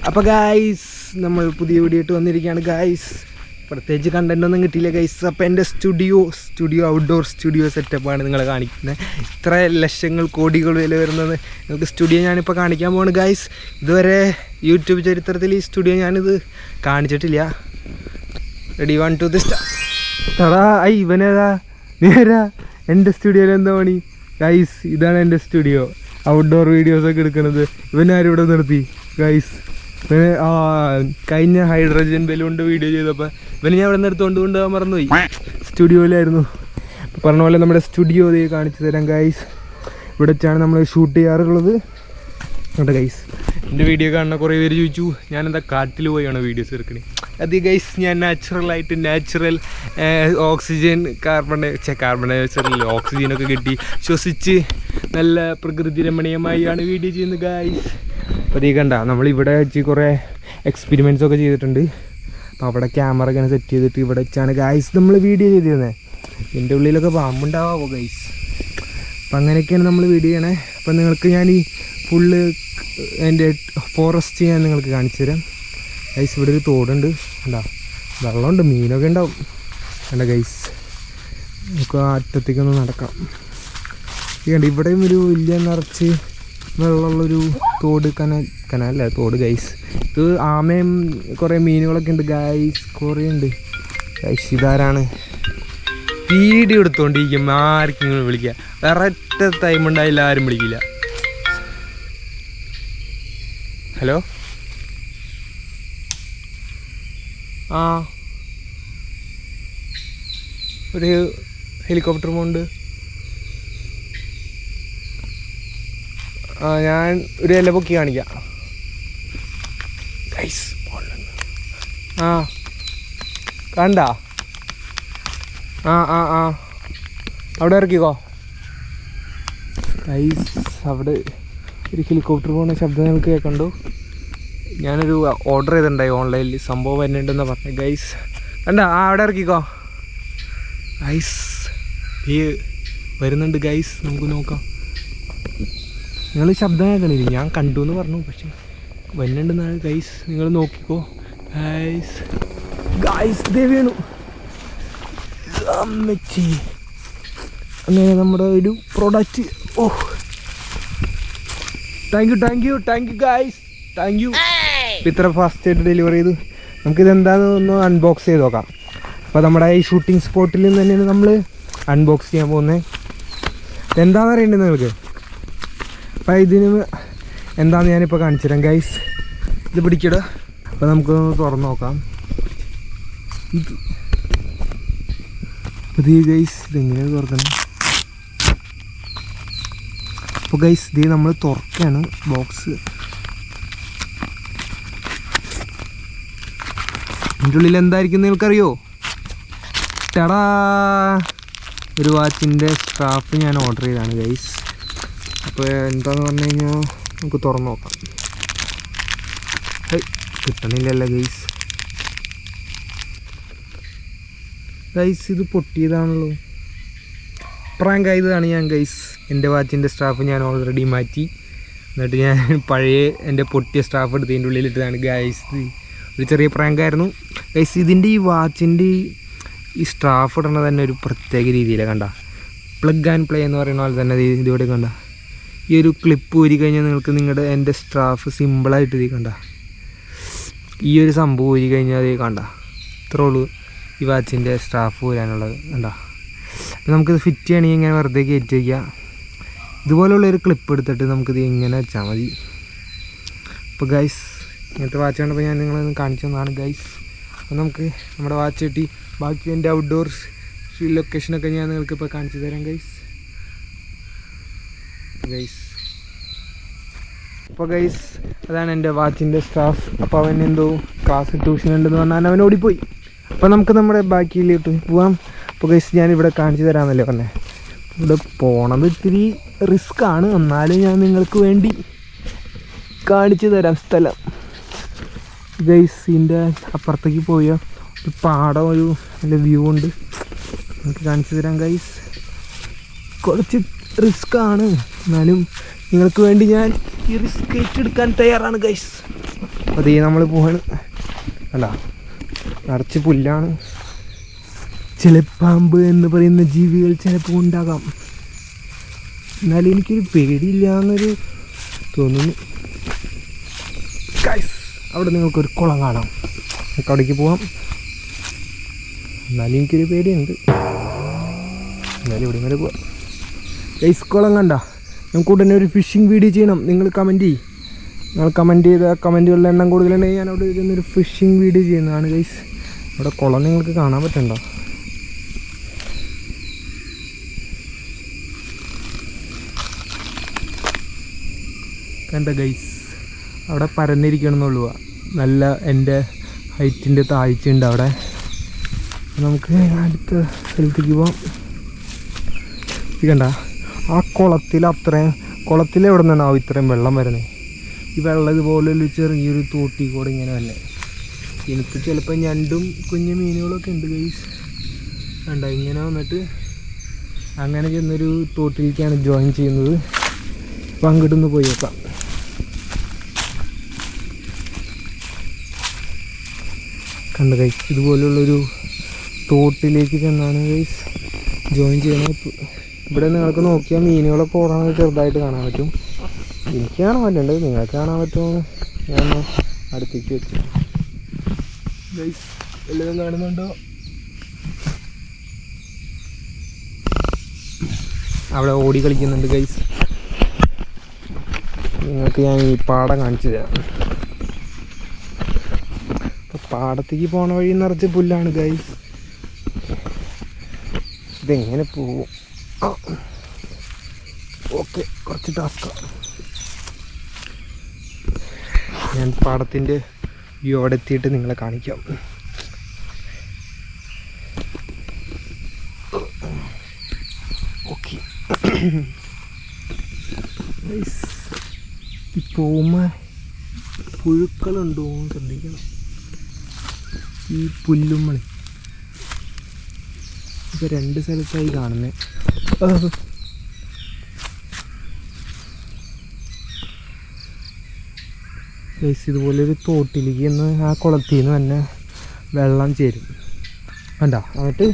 അപ്പോൾ ഗൈസ് നമ്മൾ പുതിയ വീഡിയോ ആയിട്ട് വന്നിരിക്കുകയാണ് ഗൈസ്. പ്രത്യേകിച്ച് കണ്ടന്റ് ഒന്നും കിട്ടിയില്ല ഗൈസ്. അപ്പോൾ എൻ്റെ സ്റ്റുഡിയോ ഔട്ട്ഡോർ സ്റ്റുഡിയോ സെറ്റപ്പാണ് നിങ്ങളെ കാണിക്കുന്നത്. ഇത്ര ലക്ഷങ്ങൾ കോടികൾ വില വരുന്നത് നിങ്ങൾക്ക് സ്റ്റുഡിയോ ഞാനിപ്പോൾ കാണിക്കാൻ പോവാണ് ഗൈസ്. ഇതുവരെ യൂട്യൂബ് ചരിത്രത്തിൽ ഈ സ്റ്റുഡിയോ ഞാനിത് കാണിച്ചിട്ടില്ല. Ready 1 2 start. ഇവനേതാ നേരാ എൻ്റെ സ്റ്റുഡിയോയിൽ എന്താ പണി ഗൈസ്? ഇതാണ് എൻ്റെ സ്റ്റുഡിയോ, ഔട്ട്ഡോർ വീഡിയോസൊക്കെ എടുക്കുന്നത്. ഇവനാരും ഇവിടെ നിർത്തി ഗൈസ്. കഴിഞ്ഞ ഹൈഡ്രജൻ ബലൂണിൻ്റെ വീഡിയോ ചെയ്തപ്പോൾ ഇവന് ഞാൻ ഇവിടെ നിന്ന് എടുത്തുകൊണ്ട് കൊണ്ടുപോകാൻ മറന്നുപോയി. സ്റ്റുഡിയോയിലായിരുന്നു. പറഞ്ഞ പോലെ നമ്മുടെ സ്റ്റുഡിയോ ഇത് കാണിച്ചു തരാം ഗൈസ്. ഇവിടെ വെച്ചാണ് നമ്മൾ ഷൂട്ട് ചെയ്യാറുള്ളത്. കേട്ടോ ഗൈസ്, എൻ്റെ വീഡിയോ കാണുന്ന കുറേ പേര് ചോദിച്ചു ഞാനെന്താ കാട്ടിൽ പോയാണ് വീഡിയോസ് എടുക്കണേ. അത് ഗൈസ് ഞാൻ നാച്ചുറൽ ഓക്സിജൻ കാർബൺ ഡയോക്സൈഡിൽ ഓക്സിജനൊക്കെ കിട്ടി ശ്വസിച്ച് നല്ല പ്രകൃതി രമണീയമായാണ് വീഡിയോ ചെയ്യുന്നത് ഗൈസ്. അപ്പോൾ ഈ കണ്ട നമ്മളിവിടെ വെച്ച് കുറേ എക്സ്പെരിമെൻറ്റ്സ് ഒക്കെ ചെയ്തിട്ടുണ്ട്. അപ്പോൾ അവിടെ ക്യാമറ ഇങ്ങനെ സെറ്റ് ചെയ്തിട്ട് ഇവിടെ വെച്ചാണ് ഗൈസ് നമ്മൾ വീഡിയോ ചെയ്തിരുന്നത്. എൻ്റെ ഉള്ളിലൊക്കെ പാമ്പുണ്ടാവോ ഗൈസ്? അപ്പം അങ്ങനെയൊക്കെയാണ് നമ്മൾ വീഡിയോ ചെയ്യണേ. അപ്പം നിങ്ങൾക്ക് ഞാൻ ഈ ഫുള്ള് എൻ്റെ ഫോറസ്റ്റ് ഞാൻ നിങ്ങൾക്ക് കാണിച്ചു തരാം ഗൈസ്. ഇവിടെ ഒരു തോടുണ്ട്, എന്താ വെള്ളമുണ്ട്, മീനൊക്കെ ഉണ്ടാവും. കണ്ട ഗൈസ്, നമുക്ക് ആ അറ്റത്തേക്കൊന്ന് നടക്കാം. ഈ കണ്ട ഇവിടെയും ഒരു വലിയ നിറച്ച് വെള്ളമുള്ളൊരു തോട്, കനാലല്ല തോട് ഗൈസ്. ഇത് ആമയും കുറേ മീനുകളൊക്കെ ഉണ്ട് ഗൈസ്, കുറേ ഉണ്ട് ഗൈസ്. ഇതാരാണ് വീഡിയോ എടുത്തോണ്ടിരിക്കും, ആർക്കും വിളിക്കുക. കറക്റ്റ് ടൈം ഉണ്ടായില്ല, ആരും വിളിക്കില്ല. ഹലോ, ഒരു ഹെലികോപ്റ്റർ പോകുന്നുണ്ട്. ഞാൻ ഒരു ഇല പൊക്കി കാണിക്കാം ഗൈസ്. കണ്ട അവിടെ ഇറക്കിക്കോ ഗൈസ്. അവിടെ ഒരു ഹെലികോപ്റ്റർ പോകുന്ന ശബ്ദം നിങ്ങൾക്ക് കേൾക്കണ്ടോ? ഞാനൊരു ഓർഡർ ചെയ്തിട്ടുണ്ടായി ഓൺലൈനിൽ, സംഭവം വരുന്നുണ്ടെന്ന് പറഞ്ഞു ഗൈസ്. കണ്ട അവിടെ ഇറക്കിക്കോ ഗൈസ്. ഈ വരുന്നുണ്ട് ഗൈസ്, നമുക്ക് നോക്കാം. നിങ്ങൾ ശബ്ദം കേൾക്കണില്ല, ഞാൻ കണ്ടു എന്ന് പറഞ്ഞു, പക്ഷേ വരുന്നുണ്ടെന്നാണ് ഗൈസ്. നിങ്ങൾ നോക്കിക്കോ ഗൈസ്. ദേ വീണു അമ്മച്ചി. അങ്ങനെ നമ്മുടെ ഒരു product. Thank you guys, thank you. ഇത്ര ഫാസ്റ്റായിട്ട് ഡെലിവറി ചെയ്തു. നമുക്കിതെന്താണെന്ന് ഒന്ന് അൺബോക്സ് ചെയ്ത് നോക്കാം. അപ്പോൾ നമ്മുടെ ഈ ഷൂട്ടിംഗ് സ്പോട്ടിൽ നിന്ന് തന്നെയാണ് നമ്മൾ അൺബോക്സ് ചെയ്യാൻ പോകുന്നത്. എന്താണെന്ന് അറിയണ്ടത് നിങ്ങൾക്ക്? അപ്പോൾ ഇതിന് എന്താണെന്ന് ഞാനിപ്പോൾ കാണിച്ചു തരാം ഗൈസ്. ഇത് പിടിക്കട. അപ്പോൾ നമുക്കൊന്ന് തുറന്ന് നോക്കാം. ഇത് ഗൈസ്, ഇതെങ്ങനെയാണ് തുറക്കണം? അപ്പോൾ ഗൈസ് ഇത് നമ്മൾ തുറക്കുകയാണ് ബോക്സ്. ഇതിൻ്റെ ഉള്ളിൽ എന്തായിരിക്കും നിങ്ങൾക്കറിയോ? ടടാ, ഒരു വാച്ചിൻ്റെ സ്ട്രാപ്പ് ഞാൻ ഓർഡർ ചെയ്തതാണ് ഗൈസ്. അപ്പോൾ എന്താണെന്ന് പറഞ്ഞു കഴിഞ്ഞാൽ നമുക്ക് തുറന്ന് നോക്കാം. കിട്ടണില്ലല്ലോ ഗൈസ്. ഇത് പൊട്ടിയതാണല്ലോ, പ്രാങ്ക് ആയതാണ് ഞാൻ ഗൈസ്. എൻ്റെ വാച്ചിൻ്റെ സ്ട്രാപ്പ് ഞാൻ ഓൾറെഡി മാറ്റി, എന്നിട്ട് ഞാൻ പഴയ എൻ്റെ പൊട്ടിയ സ്ട്രാപ്പ് എടുത്ത് ഇതിൻ്റെ ഉള്ളിലിട്ടതാണ് ഗൈസ്. ഒരു ചെറിയ പ്രാങ്കായിരുന്നു ഗൈസ്. ഇതിൻ്റെ ഈ വാച്ചിൻ്റെ ഈ സ്ട്രാപ്പ് ഇടണത് തന്നെ ഒരു പ്രത്യേക രീതിയിലാണ്. കണ്ട പ്ലഗ് ആൻഡ് പ്ലേ എന്ന് പറയുന്ന പോലെ തന്നെ ഇതിവിടെ കണ്ട ഈ ഒരു ക്ലിപ്പ് ഊരി കഴിഞ്ഞാൽ നിങ്ങൾക്ക് നിങ്ങളുടെ എൻ്റെ സ്ട്രാപ്പ് സിമ്പിളായിട്ട് ഇത് കണ്ട ഈ ഒരു സംഭവം ഊരി കഴിഞ്ഞാൽ അത് കണ്ട ഇത്രേ ഉള്ളൂ ഈ വാച്ചിൻ്റെ സ്ട്രാപ്പ് ഊരാനുള്ളത്. കണ്ട നമുക്കിത് ഫിറ്റ് ചെയ്യണമെങ്കിൽ ഇങ്ങനെ വെറുതെ കയറ്റി വയ്ക്കുക. ഇതുപോലുള്ളൊരു ക്ലിപ്പ് എടുത്തിട്ട് നമുക്കിത് ഇങ്ങനെ വെച്ചാൽ മതി. അപ്പോൾ ഗൈസ്, ഇങ്ങനത്തെ വാച്ച് കണ്ടപ്പോൾ ഞാൻ നിങ്ങളൊന്ന് കാണിച്ചു തന്നതാണ് ഗൈസ്. അപ്പോൾ നമുക്ക് നമ്മുടെ വാച്ച് കിട്ടി. ബാക്കി എൻ്റെ ഔട്ട്ഡോർ ലൊക്കേഷനൊക്കെ ഞാൻ നിങ്ങൾക്കിപ്പോൾ കാണിച്ചു തരാം ഗൈസ്. അപ്പോൾ ഗൈസ് അതാണ് എൻ്റെ വാച്ചിൻ്റെ സ്റ്റാഫ്. അപ്പോൾ അവൻ എന്തോ ക്ലാസ് ട്യൂഷൻ ഉണ്ടെന്ന് പറഞ്ഞാൽ അവൻ ഓടിപ്പോയി. അപ്പോൾ നമുക്ക് നമ്മുടെ ബാക്കിയിലോട്ട് പോവാം. അപ്പോൾ ഗൈസ് ഞാനിവിടെ കാണിച്ചു തരാമെന്നല്ലേ പറഞ്ഞത്. ഇവിടെ പോണത് ഇത്തിരി റിസ്ക്കാണ്, എന്നാലും ഞാൻ നിങ്ങൾക്ക് വേണ്ടി കാണിച്ചു തരാം സ്ഥലം. ഗൈസ് ഇതിൻ്റെ അപ്പുറത്തേക്ക് പോയ ഒരു പാടം, ഒരു നല്ല വ്യൂ ഉണ്ട്, നമുക്ക് കാണിച്ചു തരാം ഗൈസ്. കുറച്ച് റിസ്ക്കാണ്, എന്നാലും നിങ്ങൾക്ക് വേണ്ടി ഞാൻ ഈ റിസ്ക് ഏറ്റെടുക്കാൻ തയ്യാറാണ് ഗൈസ്. അതേ നമ്മൾ പോവാണ്. അല്ല നിറച്ച് പുല്ലാണ്. ചിലപ്പാമ്പ് എന്ന് പറയുന്ന ജീവികൾ ചിലപ്പോൾ ഉണ്ടാകാം. എന്നാലും എനിക്കൊരു പേടിയില്ല എന്നൊരു തോന്നുന്നു. ഗൈസ്, അവിടെ നിങ്ങൾക്കൊരു കുളം കാണാം. നമുക്ക് അവിടേക്ക് പോവാം. എന്നാലും എനിക്കൊരു പേടിയുണ്ട്. എന്നാലും ഇവിടെ വരെ പോവാം. ഗൈസ്, കുളം കണ്ട. നമുക്ക് ഉടനെ ഒരു ഫിഷിംഗ് വീഡിയോ ചെയ്യണം. നിങ്ങൾ കമൻറ്റ് ചെയ്യും. നിങ്ങൾ കമൻറ്റ് ചെയ്ത കമൻറ്റുകളുടെ എണ്ണം കൂടുതലുണ്ടെങ്കിൽ ഞാൻ അവിടെ ഇരുന്നൊരു ഫിഷിംഗ് വീഡിയോ ചെയ്യുന്നതാണ്. ഗൈസ്, അവിടെ കുളം നിങ്ങൾക്ക് കാണാൻ പറ്റണ്ടോ? കണ്ട ഗൈസ്, അവിടെ പരന്നിരിക്കണമെന്നുള്ളൂ. നല്ല എൻ്റെ ഹൈറ്റിൻ്റെ താഴ്ചയുണ്ട് അവിടെ. നമുക്ക് അടുത്ത സ്ഥലത്തേക്ക് പോവാം. ഇത് കണ്ട, ആ കുളത്തിൽ എവിടെ നിന്നാവും ഇത്രയും വെള്ളം വരുന്നത്? ഈ വെള്ളം ഇതുപോലൊരു ചെറിയൊരു തോട്ടി കൂടെ ഇങ്ങനെ വന്നെ. എനിക്ക് ചിലപ്പോൾ ഞണ്ടും കുഞ്ഞു മീനുകളൊക്കെ ഉണ്ട് ഗൈസ്. കണ്ട, ഇങ്ങനെ വന്നിട്ട് അങ്ങനെ ചെന്നൊരു തോട്ടിലേക്കാണ് ജോയിൻ ചെയ്യുന്നത്. അപ്പം അങ്ങോട്ടൊന്ന് പോയി നോക്കാം. കണ്ട ഗൈസ്, ഇതുപോലുള്ളൊരു തോട്ടിലേക്ക് ചെന്നാണ് ഗൈസ് ജോയിൻ ചെയ്യണത്. ഇവിടെ നിങ്ങൾക്ക് നോക്കിയാൽ മീനുകളൊക്കെ ഓടാൻ ചെറുതായിട്ട് കാണാൻ പറ്റും. എനിക്ക് കാണാൻ പറ്റുന്നുണ്ട്, നിങ്ങൾക്ക് കാണാൻ പറ്റുമോ? ഞാൻ അടുത്തേക്ക് വെച്ചു. ഗൈസ്, എല്ലാവരും കാണുന്നുണ്ടോ? അവിടെ ഓടി കളിക്കുന്നുണ്ട് ഗൈസ്. നിങ്ങൾക്ക് ഞാൻ ഈ പാടം കാണിച്ചു തരാം. പാടത്തേക്ക് പോണ വഴി നിറച്ച് പുല്ലാണ് ഗൈസ്. ഇതെങ്ങനെ പോവും? ഓക്കെ, കുറച്ച് ടാസ്കാണ്. ഞാൻ പാടത്തിൻ്റെ വ്യൂ അവിടെ എത്തിയിട്ട് നിങ്ങളെ കാണിക്കാം. ഓക്കെ, ഈ പോകുമ്പോൾ പുഴുക്കളുണ്ടോ എന്ന് ശ്രദ്ധിക്കണം. ഈ പുല്ലുമ്മളി ഇപ്പം 2 സ്ഥലത്തായി കാണുന്നത്. ഗൈസ്, ഇതുപോലൊരു തോട്ടിലേക്ക് ആ കുളത്തിൽ നിന്ന് തന്നെ വെള്ളം ചേരും. കണ്ട, എന്നിട്ട്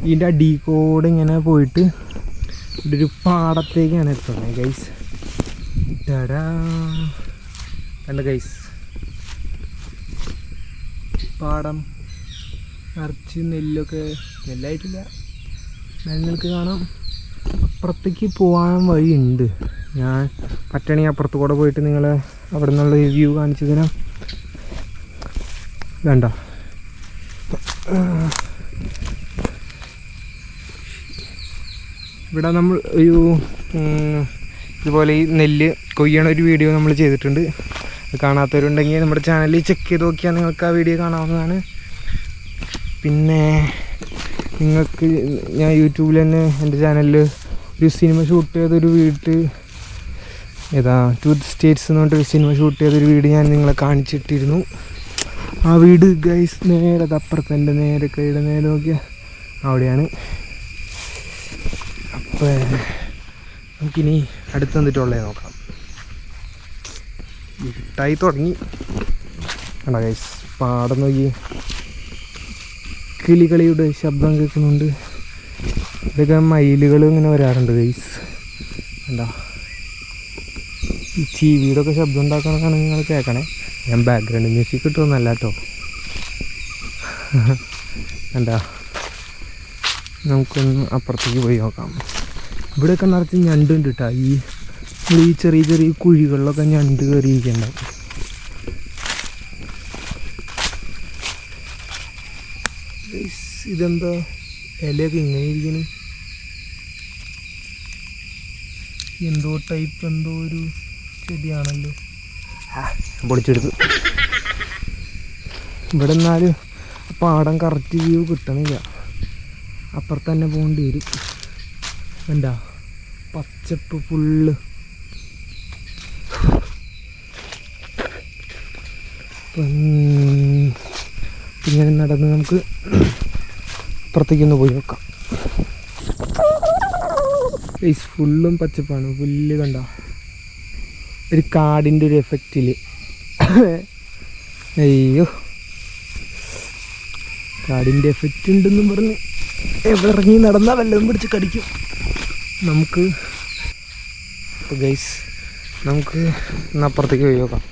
ഇതിൻ്റെ അടിയിൽക്കൂടെ ഇങ്ങനെ പോയിട്ട് ഇവിടെ ഒരു പാടത്തേക്കാണ് എത്തുന്നത് ഗൈസ്. കണ്ട ഗൈസ്, പാടം നിറച്ച് നെല്ലൊക്കെ, നെല്ലായിട്ടില്ല, നിങ്ങൾക്ക് കാണാം. അപ്പുറത്തേക്ക് പോകാൻ വഴിയുണ്ട്. ഞാൻ പറ്റണി അപ്പുറത്ത് കൂടെ പോയിട്ട് നിങ്ങളെ അവിടെ നിന്നുള്ള വ്യൂ കാണിച്ചു തരാം. വേണ്ട, ഇവിടെ നമ്മൾ ഒരു ഇതുപോലെ ഈ നെല്ല് കൊയ്യണ ഒരു വീഡിയോ നമ്മൾ ചെയ്തിട്ടുണ്ട്. കാണാത്തവരുണ്ടെങ്കിൽ നമ്മുടെ ചാനലിൽ ചെക്ക് ചെയ്ത് നോക്കിയാൽ നിങ്ങൾക്ക് ആ വീഡിയോ കാണാവുന്നതാണ്. പിന്നെ നിങ്ങൾക്ക് ഞാൻ യൂട്യൂബിൽ തന്നെ എൻ്റെ ചാനലിൽ ഒരു സിനിമ ഷൂട്ട് ചെയ്തൊരു ടൂത്ത് സ്റ്റേറ്റ്സ് എന്ന് പറഞ്ഞിട്ടൊരു സിനിമ ഷൂട്ട് ചെയ്തൊരു വീഡിയോ ഞാൻ നിങ്ങളെ കാണിച്ചിട്ടിരുന്നു. ആ വീട് ഗൈസ് നേരെ അപ്പുറത്ത് എൻ്റെ നേരെ കൈയുടെ നേരെ നോക്കിയാൽ അവിടെയാണ്. അപ്പോൾ നമുക്കിനി അടുത്ത് വന്നിട്ടുള്ളത് നോക്കാം. ഇരുട്ടായി തുടങ്ങി. കണ്ട ഗൈസ്, പാടം നോക്കി കിളികളിയുടെ ശബ്ദം കേൾക്കുന്നുണ്ട്. ഇതൊക്കെ മയിലുകൾ ഇങ്ങനെ വരാറുണ്ട് ഗൈസ്. എന്താ ഈ ചീവിയുടെയൊക്കെ ശബ്ദം ഉണ്ടാക്കണമെന്നാണ് നിങ്ങൾ കേൾക്കണേ. ഞാൻ ബാക്ക്ഗ്രൗണ്ട് മ്യൂസിക് കിട്ടുമെന്നല്ല കേട്ടോ. എന്താ, നമുക്കൊന്ന് അപ്പുറത്തേക്ക് പോയി നോക്കാം. ഇവിടെയൊക്കെ നിറച്ച് ഞണ്ടുണ്ട് കേട്ടോ. ഈ ചെറിയ ചെറിയ കുഴികളിലൊക്കെ ഞണ്ട് കയറിയിരിക്കുന്നുണ്ടാവും. ഇതെന്താ ഇലയൊക്കെ ഇങ്ങനെ ഇരിക്കുന്നു? എന്തോ ടൈപ്പ് എന്തോ ഒരു ചെടിയാണല്ലോ. പൊളിച്ചെടുത്തു. ഇവിടെ എന്നാലും പാടം കറക്റ്റ് വ്യൂ കിട്ടണില്ല. അപ്പുറത്ത് തന്നെ പോകേണ്ടി വരും. എന്താ പച്ചപ്പ് ഫുള്ള്. ഇങ്ങനെ നടന്ന് നമുക്ക് അപ്പുറത്തേക്കൊന്ന് പോയി നോക്കാം. ഫുള്ളും പച്ചപ്പാണ്. പുല്ല് കണ്ട ഒരു കാടിൻ്റെ ഒരു എഫക്റ്റിൽ അയ്യോ, കാടിൻ്റെ എഫക്റ്റ് ഉണ്ടെന്നും പറഞ്ഞ് എവിടെ ഇറങ്ങി നടന്നാൽ വല്ലതും പിടിച്ച് കടിക്കും നമുക്ക്. അപ്പോൾ ഗൈസ്, നമുക്ക് അപ്പുറത്തേക്ക് പോയി നോക്കാം.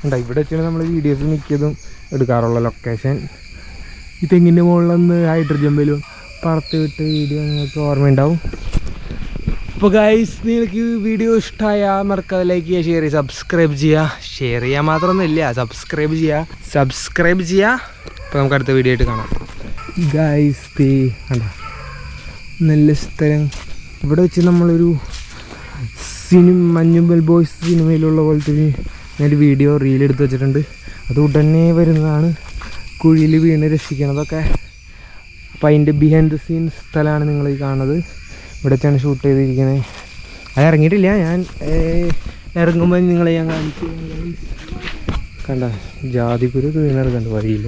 ഉണ്ടാ, ഇവിടെ വെച്ചാണ് നമ്മൾ വീഡിയോസ് മിക്കതും എടുക്കാറുള്ള ലൊക്കേഷൻ. ഈ തെങ്ങിൻ്റെ മുകളിലൊന്ന് ഹൈഡ്രജൻ ബലൂൺ പറത്ത് വിട്ട് വീഡിയോ നിങ്ങൾക്ക് ഓർമ്മയുണ്ടാവും. അപ്പോൾ ഗൈസ്, നിങ്ങൾക്ക് വീഡിയോ ഇഷ്ടമായാൽ മറക്കാതെ ലൈക്ക് ചെയ്യുക, ഷെയർ ചെയ്യുക, സബ്സ്ക്രൈബ് ചെയ്യുക. ഷെയർ ചെയ്യാൻ മാത്രമൊന്നുമില്ല, സബ്സ്ക്രൈബ് ചെയ്യുക. അപ്പോൾ നമുക്ക് അടുത്ത വീഡിയോ ആയിട്ട് കാണാം ഗൈസ്. കണ്ടോ നല്ല സ്ഥലം. ഇവിടെ വെച്ച് നമ്മളൊരു മഞ്ഞുമ്മൽ ബോയ്സ് സിനിമയിലുള്ള പോലത്തെ ഒരു വീഡിയോ റീലെടുത്ത് വെച്ചിട്ടുണ്ട്. അത് ഉടനെ വരുന്നതാണ്. കുഴിയിൽ വീണ് രക്ഷിക്കണതൊക്കെ. അപ്പോൾ അതിൻ്റെ ബിഹൈൻഡ് ദ സീൻസ് സ്ഥലമാണ് നിങ്ങൾ ഈ കാണുന്നത്. ഇവിടെ വെച്ചാണ് ഷൂട്ട് ചെയ്തിരിക്കുന്നത്. അത് ഇറങ്ങിയിട്ടില്ല, ഞാൻ ഇറങ്ങുമ്പോൾ നിങ്ങളെ ഞാൻ കാണിച്ചു. കണ്ട ജാതിക്കുരു വീണെടുക്കണ്ട് വഴിയിൽ.